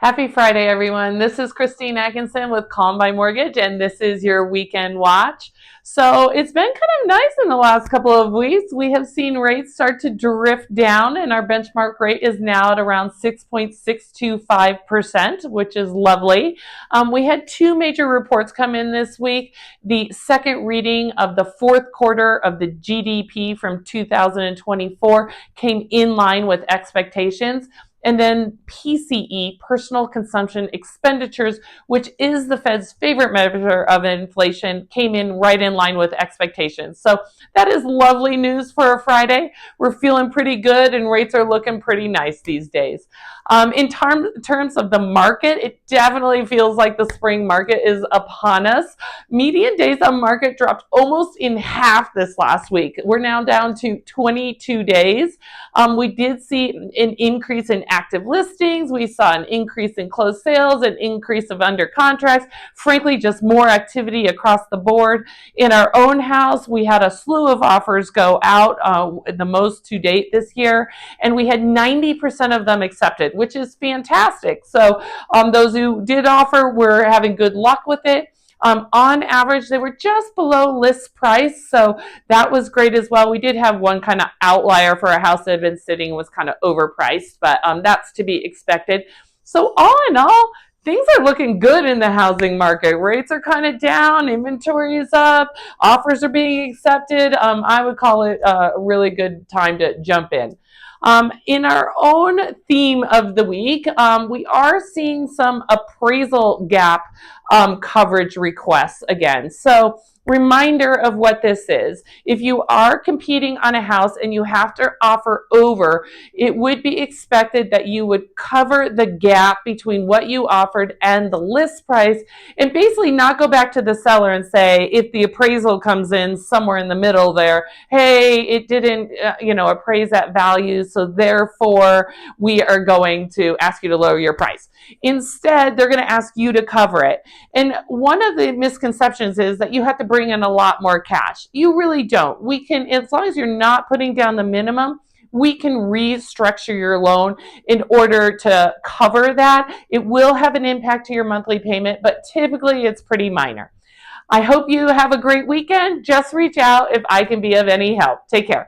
Happy Friday, everyone. This is Christine Atkinson with Calm by Mortgage, and this is your weekend watch. So it's been kind of nice in the last couple of weeks. We have seen rates start to drift down, and our benchmark rate is now at around 6.625%, which is lovely. We had two major reports come in this week. The second reading of the fourth quarter of the GDP from 2024 came in line with expectations. And then PCE, personal consumption expenditures, which is the Fed's favorite measure of inflation, came in right in line with expectations. So that is lovely news for a Friday. We're feeling pretty good and rates are looking pretty nice these days. In terms of the market, it definitely feels like the spring market is upon us. Median days on market dropped almost in half this last week. We're now down to 22 days. We did see an increase in active listings. We saw an increase in closed sales, an increase of under contracts, frankly, just more activity across the board. In our own house, we had a slew of offers go out, the most to date this year, and we had 90% of them accepted, which is fantastic. So those who did offer were having good luck with it. On average, they were just below list price, so that was great as well. We did have one kind of outlier for a house that had been sitting and was kind of overpriced, but that's to be expected. So all in all, things are looking good in the housing market. Rates are kind of down, inventory is up, offers are being accepted. I would call it a really good time to jump in. In our own theme of the week, we are seeing some appraisal gap coverage requests again. So reminder of what this is. If you are competing on a house and you have to offer over, it would be expected that you would cover the gap between what you offered and the list price and basically not go back to the seller and say, if the appraisal comes in somewhere in the middle there, hey, it didn't appraise that value, so therefore we are going to ask you to lower your price. Instead, they're going to ask you to cover it. And one of the misconceptions is that you have to bring in a lot more cash. You really don't. We can, as long as you're not putting down the minimum, we can restructure your loan in order to cover that. It will have an impact to your monthly payment, but typically it's pretty minor. I hope you have a great weekend. Just reach out if I can be of any help. Take care.